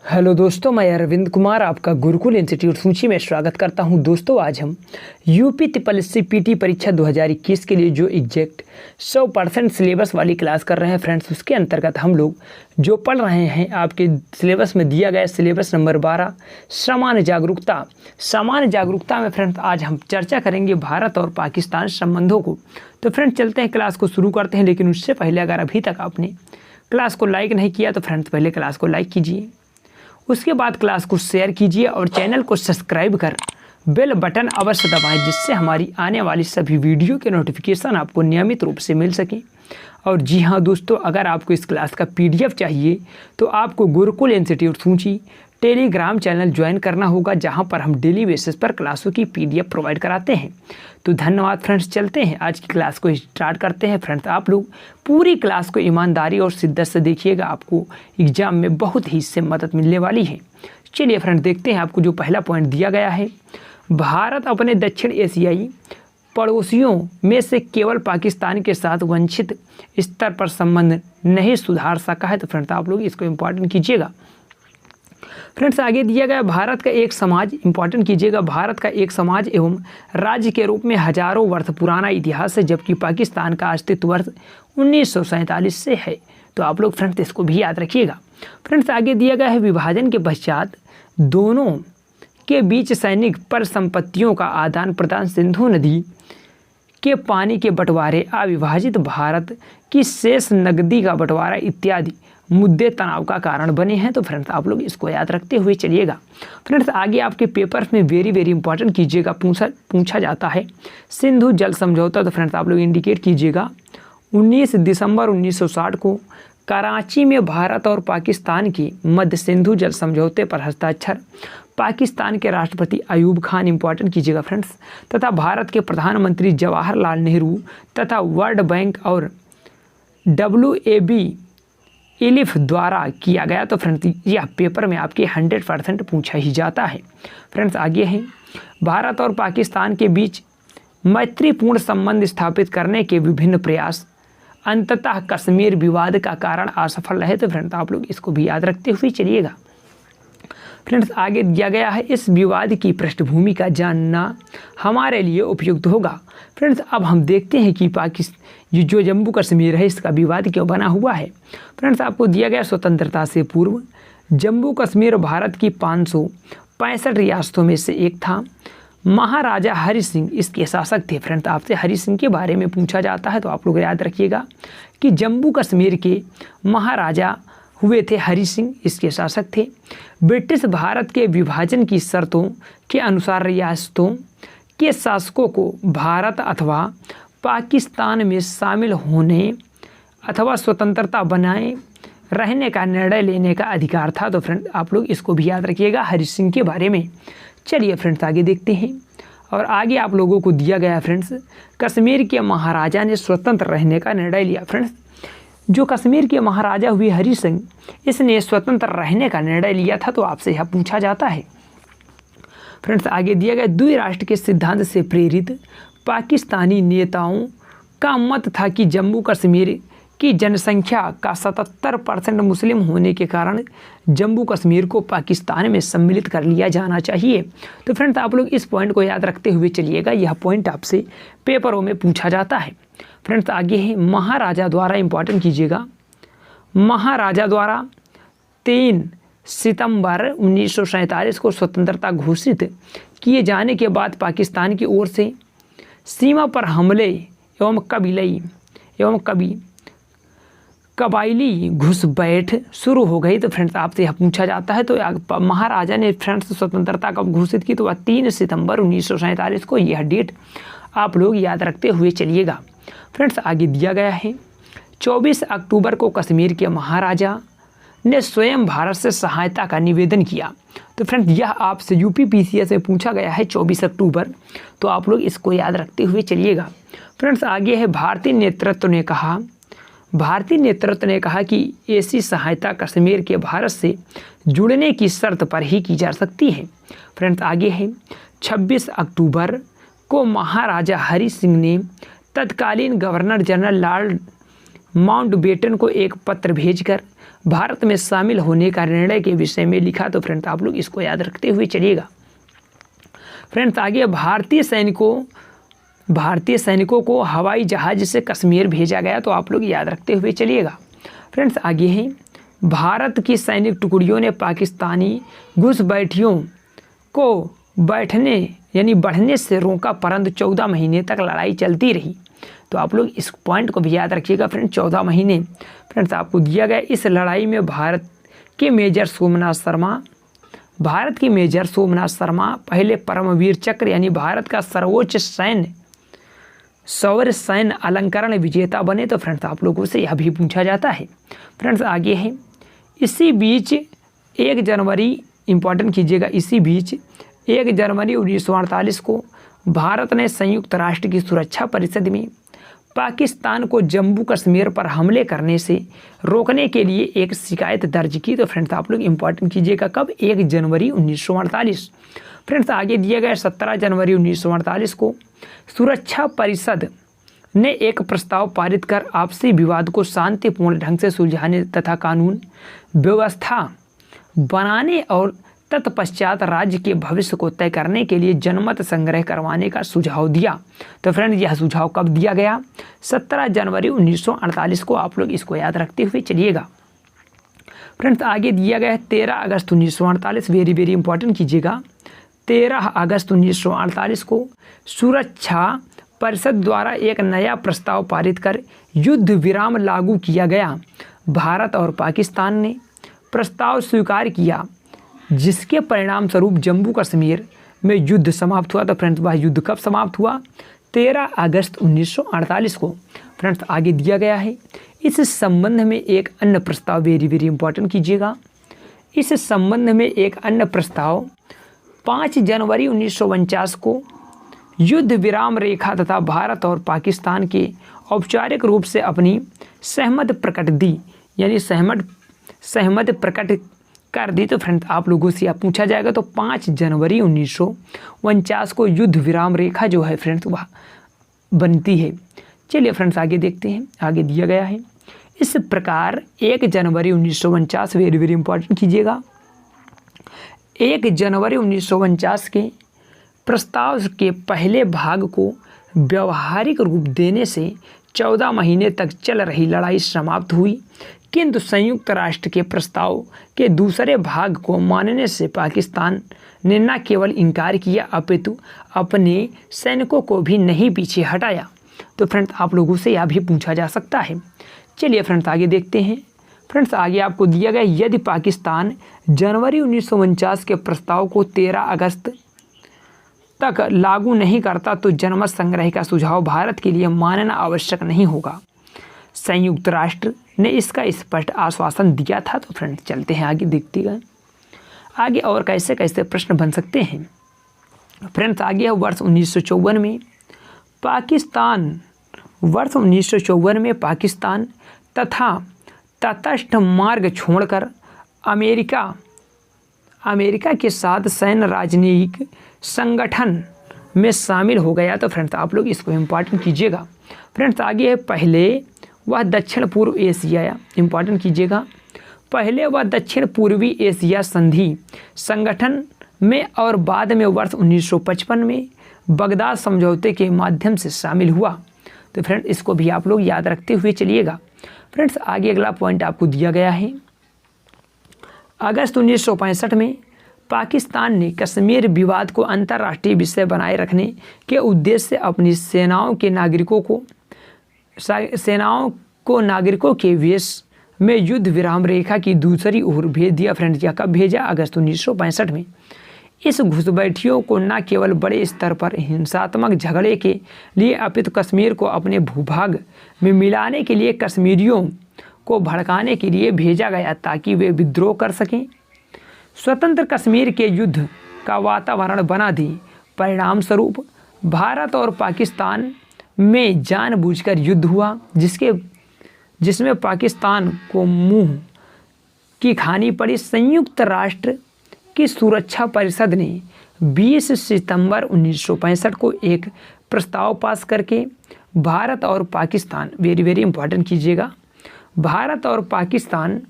Hello दोस्तों, मैं अरविंद कुमार आपका गुरुकुल इंस्टीट्यूट सूची में स्वागत करता हूं। दोस्तों, आज हम यूपी ट्रिपल पीटी परीक्षा 2021 के लिए जो एग्जैक्ट 100% सिलेबस वाली क्लास कर रहे हैं फ्रेंड्स, उसके अंतर्गत हम लोग जो पढ़ रहे हैं आपके सिलेबस में दिया गया सिलेबस नंबर 12 सामान्य जागरूकता। सामान्य जागरूकता में फ्रेंड्स आज हम चर्चा करेंगे भारत और पाकिस्तान संबंधों को। तो फ्रेंड्स चलते हैं, क्लास को शुरू करते हैं। लेकिन उससे पहले अगर अभी तक आपने क्लास को लाइक नहीं किया तो फ्रेंड्स पहले क्लास को लाइक कीजिए, उसके बाद क्लास को शेयर कीजिए और चैनल को सब्सक्राइब कर बेल बटन अवश्य दबाएं, जिससे हमारी आने वाली सभी वीडियो के नोटिफिकेशन आपको नियमित रूप से मिल सके। और जी हाँ दोस्तों, अगर आपको इस क्लास का PDF चाहिए तो आपको गुरुकुल इंस्टीट्यूट सूची टेलीग्राम चैनल ज्वाइन करना होगा, जहां पर हम डेली बेसिस पर क्लासों की PDF प्रोवाइड कराते हैं। तो धन्यवाद फ्रेंड्स, चलते हैं आज की क्लास को स्टार्ट करते हैं। फ्रेंड्स आप लोग पूरी क्लास को ईमानदारी और शिद्दत से देखिएगा, आपको एग्जाम में बहुत ही इससे मदद मिलने वाली है। चलिए फ्रेंड्स देखते हैं, आपको जो पहला पॉइंट दिया गया है, भारत अपने दक्षिण एशियाई पड़ोसियों में से केवल पाकिस्तान के साथ वांछित स्तर पर संबंध नहीं सुधार सका है। तो फ्रेंड्स आप लोग इसको इम्पोर्टेंट कीजिएगा। फ्रेंड्स आगे दिया गया, भारत का एक समाज, इंपॉर्टेंट कीजिएगा, भारत का एक समाज एवं राज्य के रूप में हजारों वर्ष पुराना इतिहास है, जबकि पाकिस्तान का अस्तित्व वर्ष 1947 से है। तो आप लोग फ्रेंड्स इसको भी याद रखिएगा। फ्रेंड्स आगे दिया गया है, विभाजन के पश्चात दोनों के बीच सैनिक परिसंपत्तियों का आदान प्रदान, सिंधु नदी के पानी के बंटवारे, अविभाजित भारत की शेष नकदी का बंटवारा इत्यादि मुद्दे तनाव का कारण बने हैं। तो फ्रेंड्स आप लोग इसको याद रखते हुए चलिएगा। फ्रेंड्स आगे आपके पेपर्स में वेरी इंपॉर्टेंट कीजिएगा, पूछा जाता है सिंधु जल समझौता। तो फ्रेंड्स आप लोग इंडिकेट कीजिएगा, 19 दिसंबर 1960 को कराची में भारत और पाकिस्तान के मध्य सिंधु जल समझौते पर हस्ताक्षर, पाकिस्तान के राष्ट्रपति अयूब खान, इंपॉर्टेंट कीजिएगा फ्रेंड्स, तथा भारत के प्रधानमंत्री जवाहरलाल नेहरू तथा वर्ल्ड बैंक और WAB इलिफ द्वारा किया गया। तो फ्रेंड्स यह पेपर में आपके 100% पूछा ही जाता है। फ्रेंड्स आगे हैं, भारत और पाकिस्तान के बीच मैत्रीपूर्ण संबंध स्थापित करने के विभिन्न प्रयास अंततः कश्मीर विवाद का कारण असफल रहे। तो फ्रेंड्स आप लोग इसको भी याद रखते हुए चलिएगा। फ्रेंड्स आगे दिया गया है, इस विवाद की पृष्ठभूमि का जानना हमारे लिए उपयुक्त होगा। फ्रेंड्स अब हम देखते हैं कि ये जो जम्मू कश्मीर है इसका विवाद क्यों बना हुआ है। फ्रेंड्स आपको दिया गया, स्वतंत्रता से पूर्व जम्मू कश्मीर भारत की 565 रियासतों में से एक था। महाराजा हरि सिंह इसके शासक थे। फ्रेंड्स आपसे हरि सिंह के बारे में पूछा जाता है, तो आप लोग याद रखिएगा कि जम्मू कश्मीर के महाराजा हुए थे हरि सिंह, इसके शासक थे। ब्रिटिश भारत के विभाजन की शर्तों के अनुसार रियासतों के शासकों को भारत अथवा पाकिस्तान में शामिल होने अथवा स्वतंत्रता बनाए रहने का निर्णय लेने का अधिकार था। तो फ्रेंड आप लोग इसको भी याद रखिएगा हरि सिंह के बारे में। चलिए फ्रेंड्स आगे देखते हैं, और आगे आप लोगों को दिया गया फ्रेंड्स, कश्मीर के महाराजा ने स्वतंत्र रहने का निर्णय लिया। फ्रेंड्स जो कश्मीर के महाराजा हुए हरि सिंह, इसने स्वतंत्र रहने का निर्णय लिया था। तो आपसे यह पूछा जाता है। फ्रेंड्स आगे दिया गया, द्विराष्ट्र के सिद्धांत से प्रेरित पाकिस्तानी नेताओं का मत था कि जम्मू कश्मीर की जनसंख्या का 77% मुस्लिम होने के कारण जम्मू कश्मीर को पाकिस्तान में सम्मिलित कर लिया जाना चाहिए। तो फ्रेंड्स आप लोग इस पॉइंट को याद रखते हुए चलिएगा, यह पॉइंट आपसे पेपरों में पूछा जाता है। फ्रेंड्स आगे है, महाराजा द्वारा, इंपॉर्टेंट कीजिएगा, महाराजा द्वारा 3 सितंबर 1947 को स्वतंत्रता घोषित किए जाने के बाद पाकिस्तान की ओर से सीमा पर हमले एवं कबायली घुसपैठ शुरू हो गई। तो फ्रेंड्स आपसे यह पूछा जाता है, तो महाराजा ने फ्रेंड्स स्वतंत्रता कब घोषित की, तो वह 3 सितंबर 1947 को, यह डेट आप लोग याद रखते हुए चलिएगा। फ्रेंड्स आगे दिया गया है, 24 अक्टूबर को कश्मीर के महाराजा ने स्वयं भारत से सहायता का निवेदन किया। तो फ्रेंड्स यह आपसे UPPCS में पूछा गया है 24 अक्टूबर, तो आप लोग इसको याद रखते हुए चलिएगा। फ्रेंड्स आगे है, भारतीय नेतृत्व ने कहा कि ऐसी सहायता कश्मीर के भारत से जुड़ने की शर्त पर ही की जा सकती है। फ्रेंड्स आगे है, 26 अक्टूबर को महाराजा हरि सिंह ने तत्कालीन गवर्नर जनरल लॉर्ड माउंटबेटन को एक पत्र भेजकर भारत में शामिल होने का निर्णय के विषय में लिखा। तो फ्रेंड्स आप लोग इसको याद रखते हुए चलिएगा। फ्रेंड्स आगे भारतीय सैनिकों को हवाई जहाज से कश्मीर भेजा गया, तो आप लोग याद रखते हुए चलिएगा। फ्रेंड्स आगे है, भारत की सैनिक टुकड़ियों ने पाकिस्तानी घुसपैठियों को बढ़ने से रोका, परंतु 14 महीने तक लड़ाई चलती रही। तो आप लोग इस पॉइंट को भी याद रखिएगा फ्रेंड्स, 14 महीने। फ्रेंड्स आपको दिया गया, इस लड़ाई में भारत के मेजर सोमनाथ शर्मा पहले परमवीर चक्र यानी भारत का सर्वोच्च शौर्य सैन्य अलंकरण विजेता बने। तो फ्रेंड्स आप लोगों से यह भी पूछा जाता है। फ्रेंड्स आगे है, इसी बीच 1 जनवरी इंपॉर्टेंट कीजिएगा, इसी बीच 1 जनवरी 1948 को भारत ने संयुक्त राष्ट्र की सुरक्षा परिषद में पाकिस्तान को जम्मू कश्मीर पर हमले करने से रोकने के लिए एक शिकायत दर्ज की। तो फ्रेंड्स आप लोग इंपॉर्टेंट कीजिएगा, कब? 1 जनवरी 1948। फ्रेंड्स आगे दिया गया 17 जनवरी 1948 को सुरक्षा परिषद ने एक प्रस्ताव पारित कर आपसी विवाद को शांतिपूर्ण ढंग से सुलझाने तथा कानून व्यवस्था बनाने और तत्पश्चात राज्य के भविष्य को तय करने के लिए जनमत संग्रह करवाने का सुझाव दिया। तो फ्रेंड्स यह सुझाव कब दिया गया? 17 जनवरी 1948 को। आप लोग इसको याद रखते हुए चलिएगा। फ्रेंड्स आगे दिया गया है 13 अगस्त 1948, वेरी वेरी इंपॉर्टेंट कीजिएगा। 13 अगस्त 1948 को सुरक्षा परिषद द्वारा एक नया प्रस्ताव पारित कर युद्ध विराम लागू किया गया। भारत और पाकिस्तान ने प्रस्ताव स्वीकार किया, जिसके परिणाम स्वरूप जम्मू कश्मीर में युद्ध समाप्त हुआ। तो फ्रेंड्स वह युद्ध कब समाप्त हुआ? 13 अगस्त 1948 को। फ्रेंड्स आगे दिया गया है, इस संबंध में एक अन्य प्रस्ताव, वेरी वेरी इंपॉर्टेंट कीजिएगा। इस संबंध में एक अन्य प्रस्ताव 5 जनवरी 1949 को युद्ध विराम रेखा तथा भारत और पाकिस्तान के औपचारिक रूप से अपनी सहमति प्रकट दी, यानी सहमति प्रकट कर दी। तो फ्रेंड्स आप लोगों से यह पूछा जाएगा, तो 5 जनवरी 1949 को युद्ध विराम रेखा जो है फ्रेंड्स वह बनती है। चलिए फ्रेंड्स आगे देखते हैं, आगे दिया गया है, इस प्रकार 1 जनवरी 1949, वेरी वेरी इंपॉर्टेंट कीजिएगा, 1 जनवरी 1949 के प्रस्ताव के पहले भाग को व्यवहारिक रूप देने से 14 महीने तक चल रही लड़ाई समाप्त हुई, किंतु संयुक्त राष्ट्र के प्रस्ताव के दूसरे भाग को मानने से पाकिस्तान ने न केवल इनकार किया अपितु अपने सैनिकों को भी नहीं पीछे हटाया। तो फ्रेंड्स आप लोगों से यह भी पूछा जा सकता है। चलिए फ्रेंड्स आगे देखते हैं। फ्रेंड्स आगे आपको दिया गया, यदि पाकिस्तान जनवरी 1949 के प्रस्ताव को 13 अगस्त तक लागू नहीं करता तो जनमत संग्रह का सुझाव भारत के लिए मानना आवश्यक नहीं होगा। संयुक्त राष्ट्र ने इसका स्पष्ट आश्वासन दिया था। तो फ्रेंड्स चलते हैं आगे, देखते गए आगे और कैसे कैसे प्रश्न बन सकते हैं। फ्रेंड्स आगे है वर्ष 1954 में पाकिस्तान तथा तटस्थ मार्ग छोड़कर अमेरिका के साथ सैन्य राजनयिक संगठन में शामिल हो गया। तो फ्रेंड्स आप लोग इसको इम्पॉर्टेंट कीजिएगा। फ्रेंड्स आगे है, पहले वह दक्षिण पूर्व एशिया, इम्पॉर्टेंट कीजिएगा, पहले वह दक्षिण पूर्वी एशिया संधि संगठन में और बाद में वर्ष 1955 में बगदाद समझौते के माध्यम से शामिल हुआ। तो फ्रेंड्स इसको भी आप लोग याद रखते हुए चलिएगा। फ्रेंड्स आगे अगला पॉइंट आपको दिया गया है, अगस्त 1965 में पाकिस्तान ने कश्मीर विवाद को अंतर्राष्ट्रीय विषय बनाए रखने के उद्देश्य से अपनी सेनाओं को नागरिकों के वेश में युद्ध विराम रेखा की दूसरी ओर भेज दिया। फ्रेंड्स यह कब भेजा? अगस्त 1965 में। इस घुसपैठियों को न केवल बड़े स्तर पर हिंसात्मक झगड़े के लिए अपितु कश्मीर को अपने भूभाग में मिलाने के लिए कश्मीरियों को भड़काने के लिए भेजा गया ताकि वे विद्रोह कर सकें, स्वतंत्र कश्मीर के युद्ध का वातावरण बना दी। परिणाम स्वरूप भारत और पाकिस्तान में जानबूझकर युद्ध हुआ, जिसमें पाकिस्तान को मुंह की खानी पड़ी। संयुक्त राष्ट्र की सुरक्षा परिषद ने 20 सितंबर 1965 को एक प्रस्ताव पास करके भारत और पाकिस्तान, वेरी वेरी इंपॉर्टेंट कीजिएगा, भारत और पाकिस्तान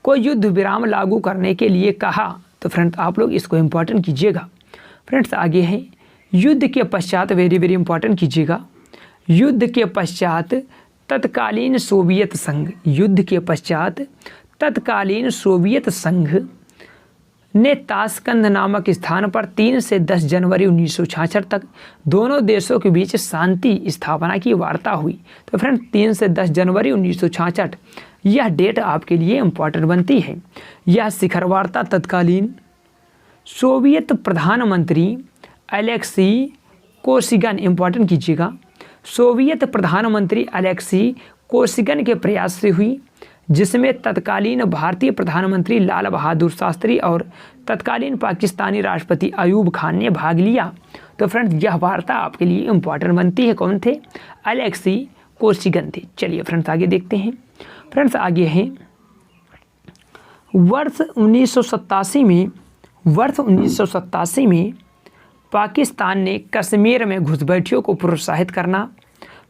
को युद्ध विराम लागू करने के लिए कहा? तो फ्रेंड्स आप लोग इसको इम्पोर्टेंट कीजिएगा। फ्रेंड्स आगे है, युद्ध के पश्चात, वेरी वेरी इंपॉर्टेंट कीजिएगा, युद्ध के पश्चात तत्कालीन सोवियत संघ, युद्ध के पश्चात तत्कालीन सोवियत संघ ने ताशकंद नामक स्थान पर 3 से 10 जनवरी 1966 तक दोनों देशों के बीच शांति स्थापना की वार्ता हुई। तो फ्रेंड्स 3 से 10 जनवरी 1966 यह डेट आपके लिए इम्पॉर्टेंट बनती है। यह शिखर वार्ता तत्कालीन सोवियत प्रधानमंत्री अलेक्सी कोसिगिन, इम्पॉर्टेंट कीजिएगा, सोवियत प्रधानमंत्री अलेक्सी कोसिगिन के प्रयास से हुई, जिसमें तत्कालीन भारतीय प्रधानमंत्री लाल बहादुर शास्त्री और तत्कालीन पाकिस्तानी राष्ट्रपति अयूब खान ने भाग लिया। तो फ्रेंड्स यह वार्ता आपके लिए इम्पॉर्टेंट बनती है। कौन थे? अलेक्सी कोसिगिन थे। चलिए फ्रेंड्स आगे देखते हैं। फ्रेंड्स आगे हैं, वर्ष 1987 में पाकिस्तान ने कश्मीर में घुसपैठियों को प्रोत्साहित करना,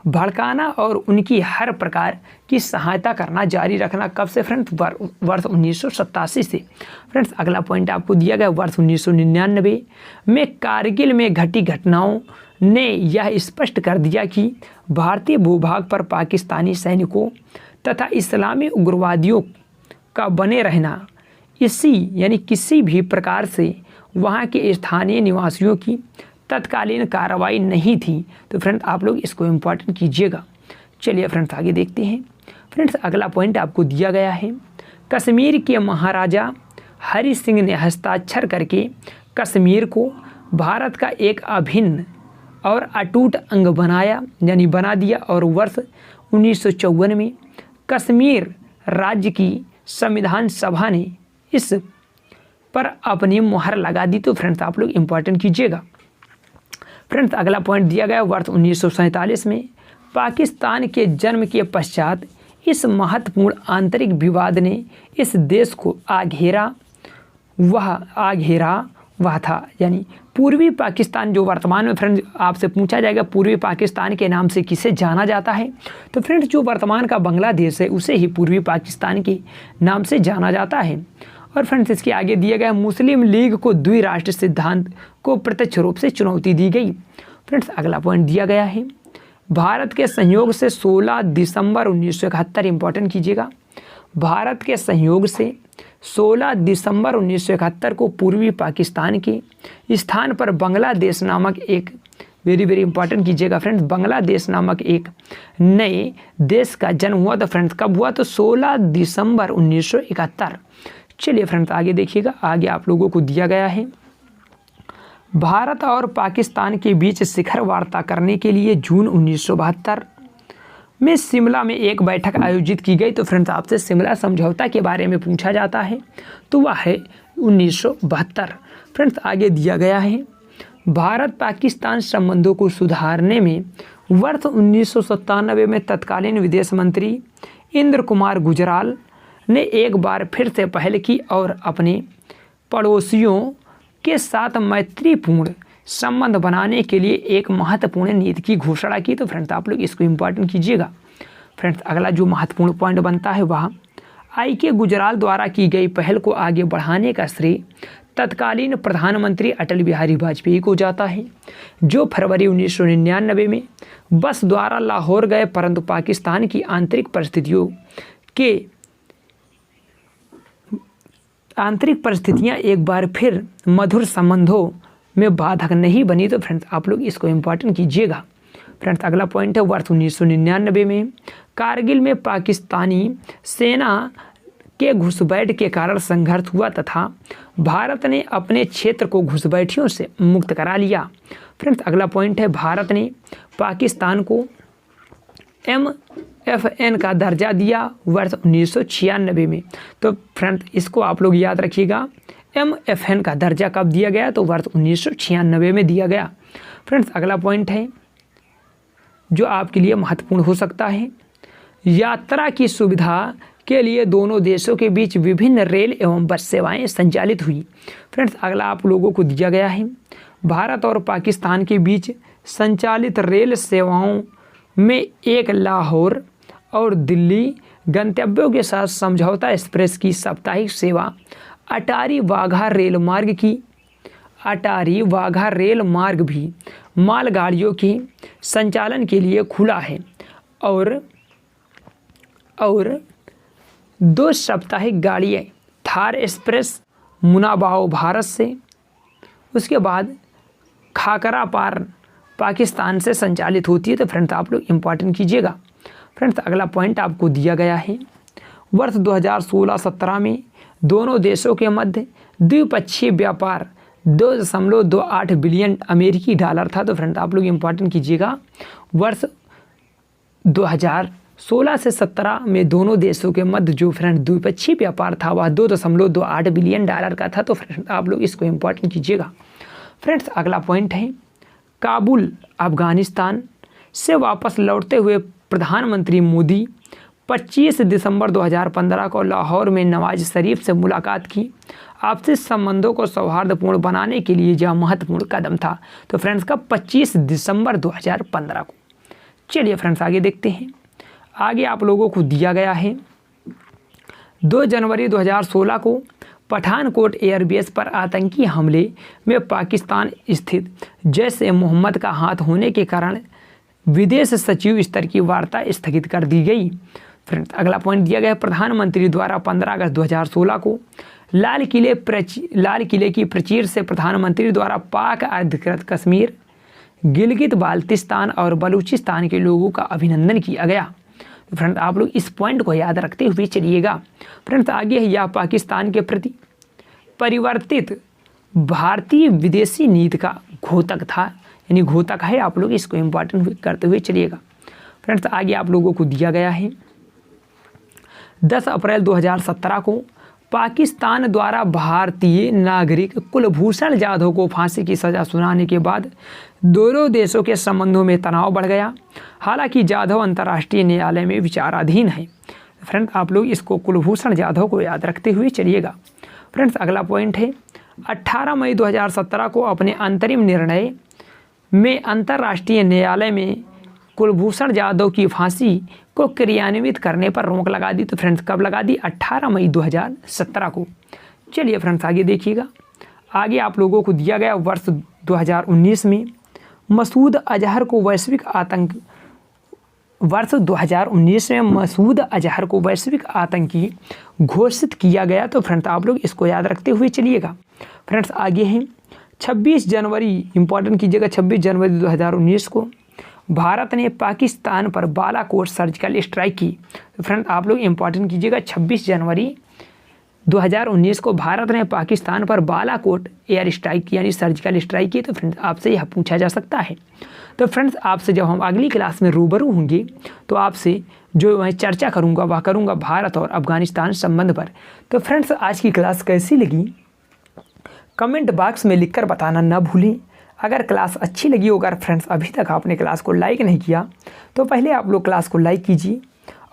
भड़काना और उनकी हर प्रकार की सहायता करना जारी रखना। कब से फ्रेंड्स? वर्ष 1987 से। फ्रेंड्स अगला पॉइंट आपको दिया गया, वर्ष 1999 में कारगिल में घटी घटनाओं ने यह स्पष्ट कर दिया कि भारतीय भूभाग पर पाकिस्तानी सैनिकों तथा इस्लामी उग्रवादियों का बने रहना यानी किसी भी प्रकार से वहाँ के स्थानीय निवासियों की तत्कालीन कार्रवाई नहीं थी। तो फ्रेंड्स आप लोग इसको इम्पोर्टेंट कीजिएगा। चलिए फ्रेंड्स आगे देखते हैं। फ्रेंड्स अगला पॉइंट आपको दिया गया है, कश्मीर के महाराजा हरि सिंह ने हस्ताक्षर करके कश्मीर को भारत का एक अभिन्न और अटूट अंग बना दिया और वर्ष 1954 में कश्मीर राज्य की संविधान सभा ने इस पर अपनी मुहर लगा दी। तो फ्रेंड्स आप लोग इम्पोर्टेंट कीजिएगा। फ्रेंड्स अगला पॉइंट दिया गया, वर्ष 1947 में पाकिस्तान के जन्म के पश्चात इस महत्वपूर्ण आंतरिक विवाद ने इस देश को घेरा हुआ था। यानी पूर्वी पाकिस्तान, जो वर्तमान में फ्रेंड्स आपसे पूछा जाएगा पूर्वी पाकिस्तान के नाम से किसे जाना जाता है, तो फ्रेंड्स जो वर्तमान का बांग्लादेश है उसे ही पूर्वी पाकिस्तान के नाम से जाना जाता है। और फ्रेंड्स इसके आगे दिया गया, मुस्लिम लीग को द्विराष्ट्र सिद्धांत को प्रत्यक्ष रूप से चुनौती दी गई। फ्रेंड्स अगला पॉइंट दिया गया है, भारत के सहयोग से 16 दिसंबर 1971, इंपॉर्टेंट कीजिएगा, भारत के सहयोग से 16 दिसंबर 1971 को पूर्वी पाकिस्तान के स्थान पर बांग्लादेश नामक एक, वेरी वेरी इंपॉर्टेंट कीजिएगा फ्रेंड्स, बांग्लादेश नामक एक नए देश का जन्म हुआ। तो फ्रेंड्स कब हुआ? तो 16 दिसंबर 1971। चलिए फ्रेंड्स आगे देखिएगा, आगे आप लोगों को दिया गया है, भारत और पाकिस्तान के बीच शिखर वार्ता करने के लिए जून 1972 में शिमला में एक बैठक आयोजित की गई। तो फ्रेंड्स आपसे शिमला समझौता के बारे में पूछा जाता है, तो वह है 1972। फ्रेंड्स आगे दिया गया है, भारत पाकिस्तान संबंधों को सुधारने में वर्ष 1997 में तत्कालीन विदेश मंत्री इंद्र कुमार गुजराल ने एक बार फिर से पहल की और अपने पड़ोसियों के साथ मैत्रीपूर्ण संबंध बनाने के लिए एक महत्वपूर्ण नीति की घोषणा की। तो फ्रेंड्स आप लोग इसको इम्पोर्टेंट कीजिएगा। फ्रेंड्स अगला जो महत्वपूर्ण पॉइंट बनता है वह के गुजराल द्वारा की गई पहल को आगे बढ़ाने का श्रेय तत्कालीन प्रधानमंत्री अटल बिहारी वाजपेयी को जाता है, जो फरवरी 1999 में बस द्वारा लाहौर गए, परंतु पाकिस्तान की आंतरिक परिस्थितियां एक बार फिर मधुर संबंधों में बाधक नहीं बनी। तो फ्रेंड्स आप लोग इसको इम्पोर्टेंट कीजिएगा। फ्रेंड्स अगला पॉइंट है, वर्ष 1999 में कारगिल में पाकिस्तानी सेना के घुसपैठ के कारण संघर्ष हुआ तथा भारत ने अपने क्षेत्र को घुसपैठियों से मुक्त करा लिया। फ्रेंड्स अगला पॉइंट है, भारत ने पाकिस्तान को MFN का दर्जा दिया वर्ष 1996 में। तो फ्रेंड्स इसको आप लोग याद रखिएगा, MFN का दर्जा कब दिया गया? तो वर्ष 1996 में दिया गया। फ्रेंड्स अगला पॉइंट है जो आपके लिए महत्वपूर्ण हो सकता है, यात्रा की सुविधा के लिए दोनों देशों के बीच विभिन्न रेल एवं बस सेवाएं संचालित हुई। फ्रेंड्स अगला आप लोगों को दिया गया है, भारत और पाकिस्तान के बीच संचालित रेल सेवाओं में एक लाहौर और दिल्ली गंतव्यों के साथ समझौता एक्सप्रेस की साप्ताहिक सेवा अटारी वाघा रेल मार्ग भी मालगाड़ियों के संचालन के लिए खुला है और 2 साप्ताहिक गाड़ियाँ थार एक्सप्रेस मुनाबाओ भारत से, उसके बाद खाकरा पार पाकिस्तान से संचालित होती है। तो फ्रेंड्स आप लोग इम्पॉर्टेंट कीजिएगा। फ्रेंड्स अगला पॉइंट आपको दिया गया है, वर्ष 2016-17 में दोनों देशों के मध्य द्विपक्षीय व्यापार 2.28 बिलियन अमेरिकी डॉलर था। तो फ्रेंड्स आप लोग इम्पॉर्टेंट कीजिएगा, वर्ष 2016 से 17 में दोनों देशों के मध्य जो फ्रेंड द्विपक्षीय व्यापार था वह 2.28 बिलियन डॉलर का था। तो फ्रेंड्स आप लोग इसको इम्पॉर्टेंट कीजिएगा। फ्रेंड्स अगला पॉइंट है, काबुल अफगानिस्तान से वापस लौटते हुए प्रधानमंत्री मोदी 25 दिसंबर 2015 को लाहौर में नवाज शरीफ से मुलाकात की। आपसी संबंधों को सौहार्दपूर्ण बनाने के लिए यह महत्वपूर्ण कदम था। तो फ्रेंड्स का 25 दिसंबर 2015 को। चलिए फ्रेंड्स आगे देखते हैं। आगे आप लोगों को दिया गया है, 2 जनवरी 2016 को पठानकोट एयरबेस पर आतंकी हमले में पाकिस्तान स्थित जैश-ए-मोहम्मद का हाथ होने के कारण विदेश सचिव स्तर की वार्ता स्थगित कर दी गई। फ्रेंड्स अगला पॉइंट दिया गया है, प्रधानमंत्री द्वारा 15 अगस्त 2016 को लाल किले की प्राचीर से प्रधानमंत्री द्वारा पाक अधिकृत कश्मीर, गिलगित बाल्टिस्तान और बलूचिस्तान के लोगों का अभिनंदन किया गया। तो फ्रेंड्स आप लोग इस पॉइंट को याद रखते हुए चलिएगा। फ्रेंड्स आगे है, यह पाकिस्तान के प्रति परिवर्तित भारतीय विदेशी नीति का घोतक था, यानी घोतक है। आप लोग इसको इम्पॉर्टेंट करते हुए चलिएगा। फ्रेंड्स आगे आप लोगों को दिया गया है, 10 अप्रैल 2017 को पाकिस्तान द्वारा भारतीय नागरिक कुलभूषण जाधव को फांसी की सज़ा सुनाने के बाद दोनों देशों के संबंधों में तनाव बढ़ गया। हालांकि जाधव अंतर्राष्ट्रीय न्यायालय में विचाराधीन है। फ्रेंड्स आप लोग इसको कुलभूषण जाधव को याद रखते हुए चलिएगा। फ्रेंड्स अगला पॉइंट है, 18 मई 2017 को अपने अंतरिम निर्णय में अंतर्राष्ट्रीय न्यायालय में कुलभूषण जाधव की फांसी को क्रियान्वित करने पर रोक लगा दी। तो फ्रेंड्स कब लगा दी? 18 मई 2017 को। चलिए फ्रेंड्स आगे देखिएगा। आगे आप लोगों को दिया गया, वर्ष 2019 में मसूद अजहर को वैश्विक आतंकी घोषित किया गया। तो फ्रेंड्स आप लोग इसको याद रखते हुए चलिएगा। फ्रेंड्स आगे हैं, 26 जनवरी इंपॉर्टेंट कीजिएगा, 26 जनवरी 2019 को भारत ने पाकिस्तान पर बालाकोट सर्जिकल स्ट्राइक की। तो फ्रेंड आप लोग इंपॉर्टेंट कीजिएगा, 26 जनवरी 2019 को भारत ने पाकिस्तान पर बालाकोट एयर स्ट्राइक यानी सर्जिकल स्ट्राइक की। तो फ्रेंड्स आपसे यह पूछा जा सकता है। तो फ्रेंड्स आपसे जब हम अगली क्लास में रूबरू होंगे तो आपसे जो मैं चर्चा करूँगा वह करूँगा भारत और अफगानिस्तान संबंध पर। तो फ्रेंड्स आज की क्लास कैसी लगी कमेंट बॉक्स में लिखकर बताना ना भूलें। अगर क्लास अच्छी लगी होगा, फ्रेंड्स अभी तक आपने क्लास को लाइक नहीं किया तो पहले आप लोग क्लास को लाइक कीजिए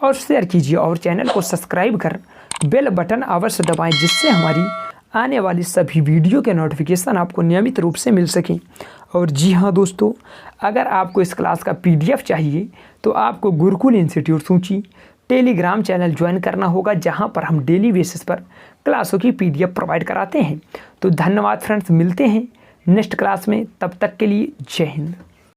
और शेयर कीजिए और चैनल को सब्सक्राइब कर बेल बटन अवश्य दबाएं, जिससे हमारी आने वाली सभी वीडियो के नोटिफिकेशन आपको नियमित रूप से मिल सकें। और जी हाँ दोस्तों, अगर आपको इस क्लास का PDF चाहिए तो आपको गुरुकुल इंस्टीट्यूट सूची टेलीग्राम चैनल ज्वाइन करना होगा, जहां पर हम डेली बेसिस पर क्लासों की PDF प्रोवाइड कराते हैं। तो धन्यवाद फ्रेंड्स, मिलते हैं नेक्स्ट क्लास में, तब तक के लिए जय हिंद।